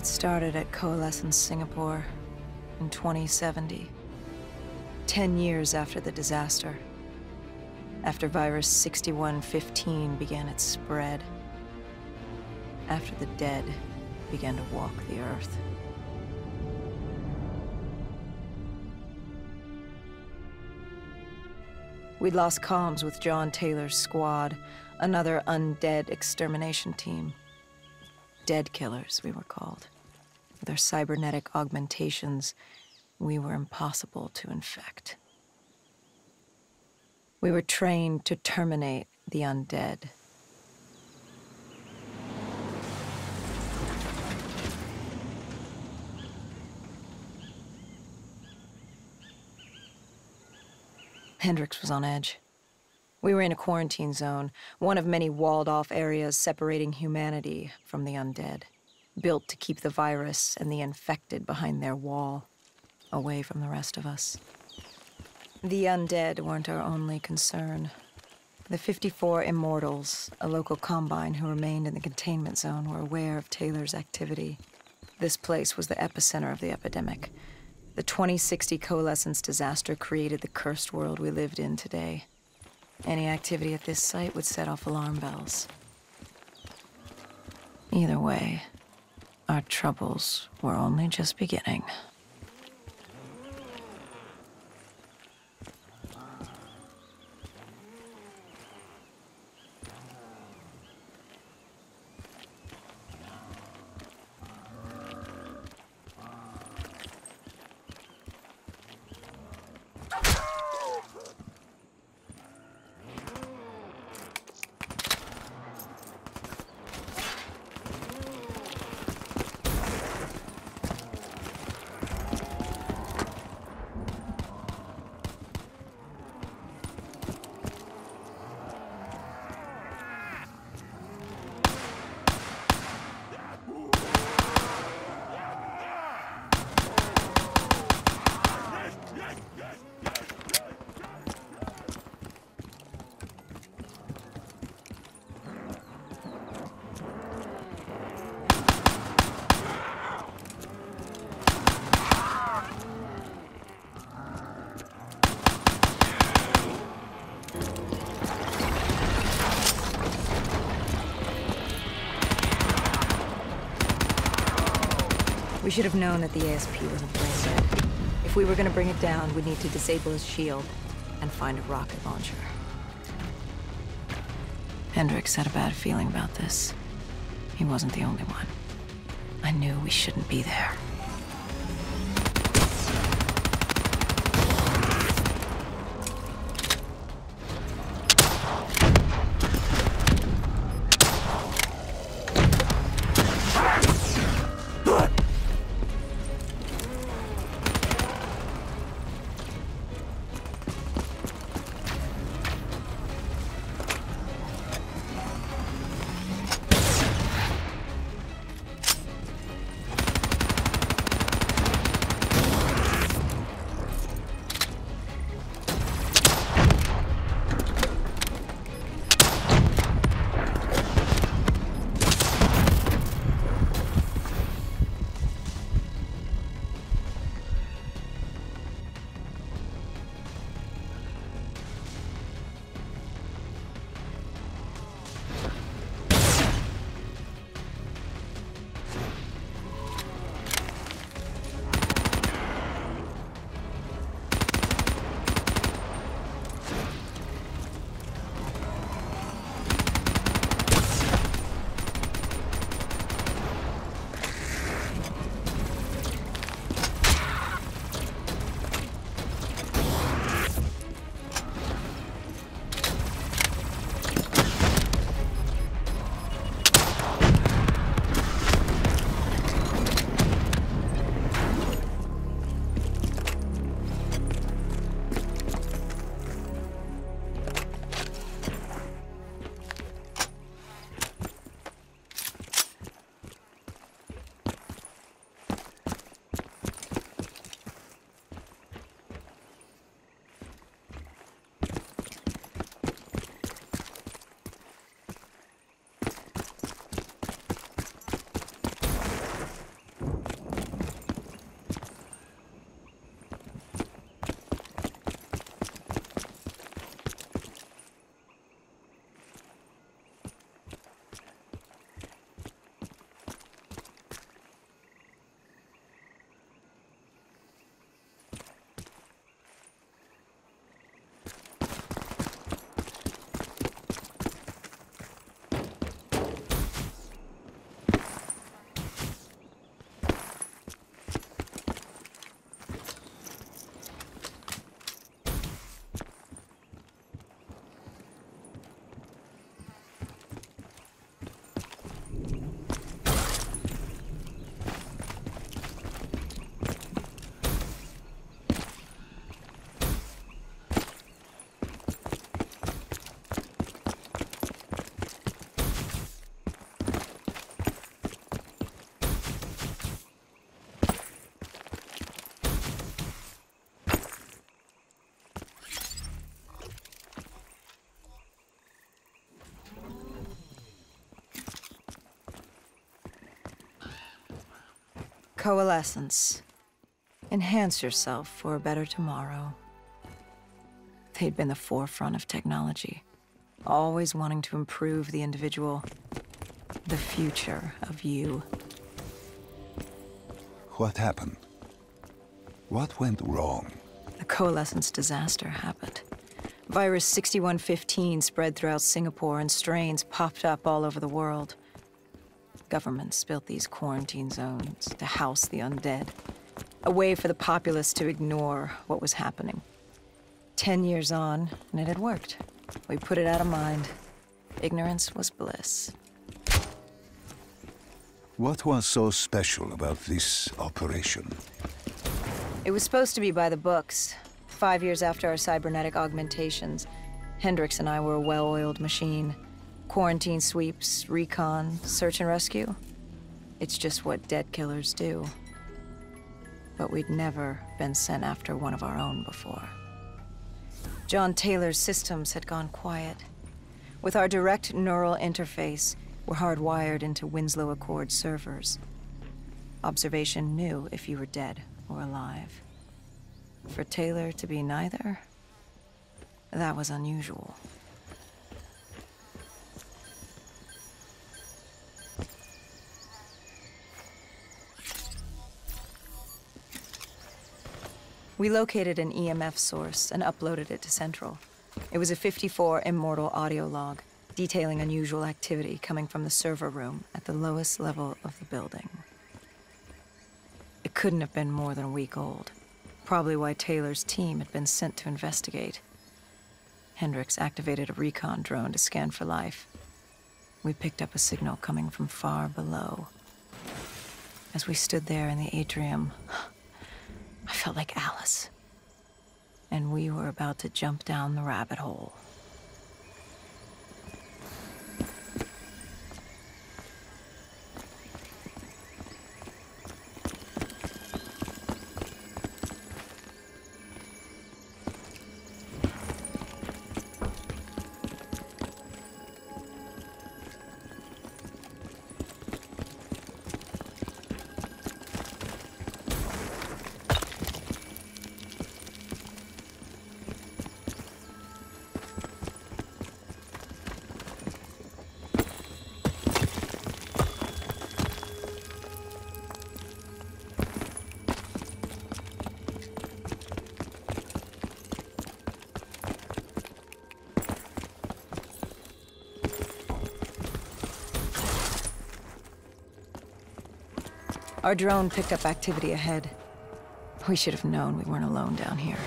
It started at Coalescence Singapore in 2070, 10 years after the disaster, after virus 6115 began its spread, after the dead began to walk the earth. We'd lost comms with John Taylor's squad, another undead extermination team. Dead killers, we were called. With our cybernetic augmentations, we were impossible to infect. We were trained to terminate the undead. Hendricks was on edge. We were in a quarantine zone, one of many walled-off areas separating humanity from the undead, built to keep the virus and the infected behind their wall, away from the rest of us. The undead weren't our only concern. The 54 Immortals, a local combine who remained in the containment zone, were aware of Taylor's activity. This place was the epicenter of the epidemic. The 2060 Coalescence disaster created the cursed world we lived in today. Any activity at this site would set off alarm bells. Either way, our troubles were only just beginning. We should have known that the ASP wasn't brain-dead. If we were going to bring it down, we'd need to disable his shield and find a rocket launcher. Hendricks had a bad feeling about this. He wasn't the only one. I knew we shouldn't be there. Coalescence. Enhance yourself for a better tomorrow. They'd been the forefront of technology, always wanting to improve the individual, the future of you. What happened? What went wrong? The Coalescence disaster happened. Virus 6115 spread throughout Singapore and strains popped up all over the world. Governments built these quarantine zones to house the undead, a way for the populace to ignore what was happening. 10 years on, and it had worked. We put it out of mind. Ignorance was bliss. What was so special about this operation? It was supposed to be by the books. 5 years after our cybernetic augmentations, Hendricks and I were a well-oiled machine. Quarantine sweeps, recon, search and rescue. It's just what dead killers do. But we'd never been sent after one of our own before. John Taylor's systems had gone quiet. With our direct neural interface, we're hardwired into Winslow Accord servers. Observation knew if you were dead or alive. For Taylor to be neither, that was unusual. We located an EMF source and uploaded it to Central. It was a 54 immortal audio log, detailing unusual activity coming from the server room at the lowest level of the building. It couldn't have been more than a week old, probably why Taylor's team had been sent to investigate. Hendricks activated a recon drone to scan for life. We picked up a signal coming from far below. As we stood there in the atrium, I felt like Alice. And we were about to jump down the rabbit hole. Our drone picked up activity ahead. We should have known we weren't alone down here.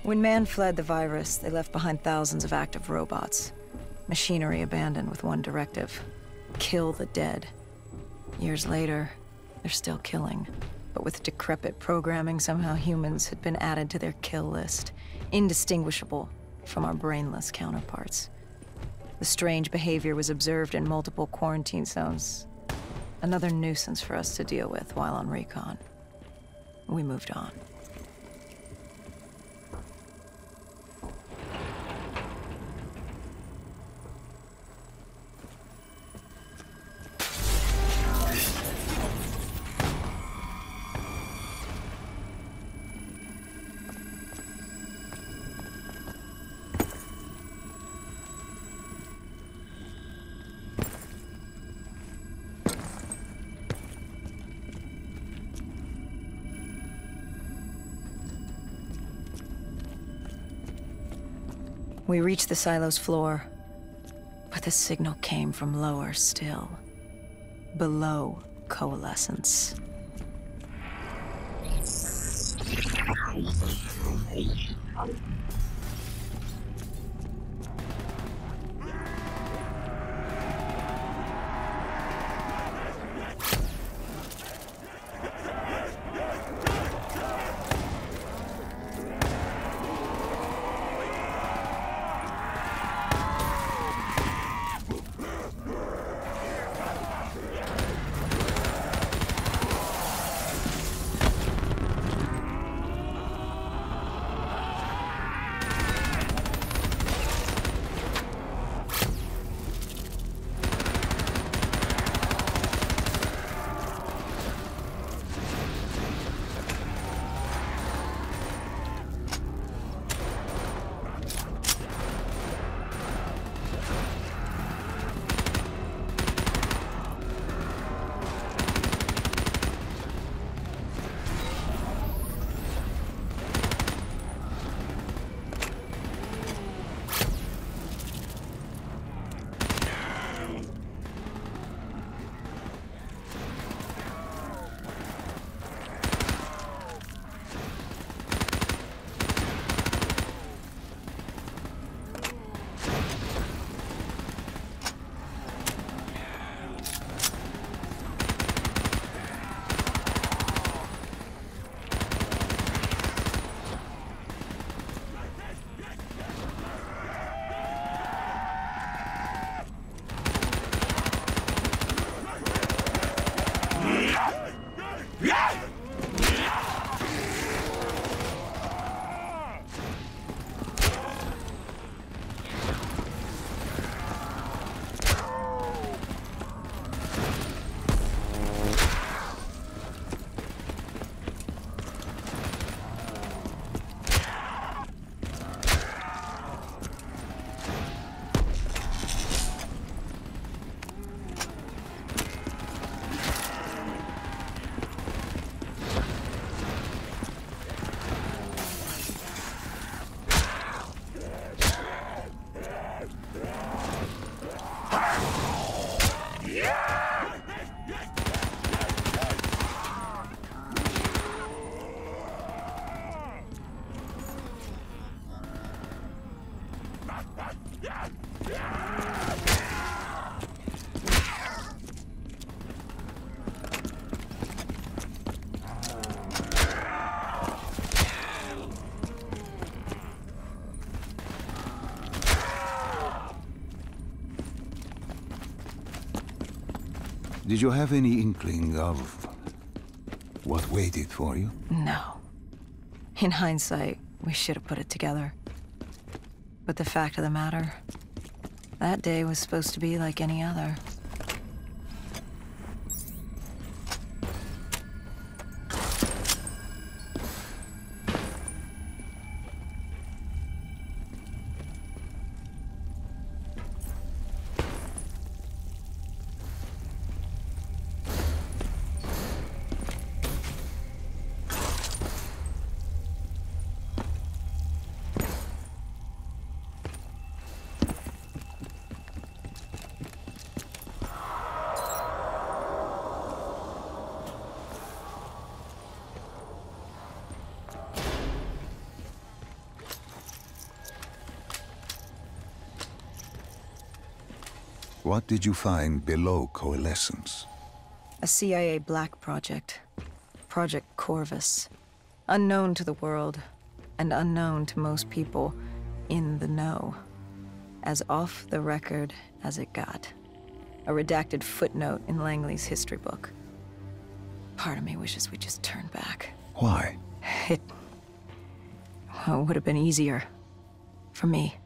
When man fled the virus, they left behind thousands of active robots. Machinery abandoned with one directive: kill the dead. Years later, they're still killing. But with decrepit programming, somehow humans had been added to their kill list, indistinguishable from our brainless counterparts. The strange behavior was observed in multiple quarantine zones. Another nuisance for us to deal with while on recon. We moved on. We reached the silo's floor, but the signal came from lower still, below coalescence. Did you have any inkling of what waited for you? No. In hindsight, we should have put it together. But the fact of the matter, that day was supposed to be like any other. What did you find below Coalescence? A CIA black project. Project Corvus. Unknown to the world, and unknown to most people in the know. As off the record as it got. A redacted footnote in Langley's history book. Part of me wishes we just turned back. Why? It would have been easier. For me.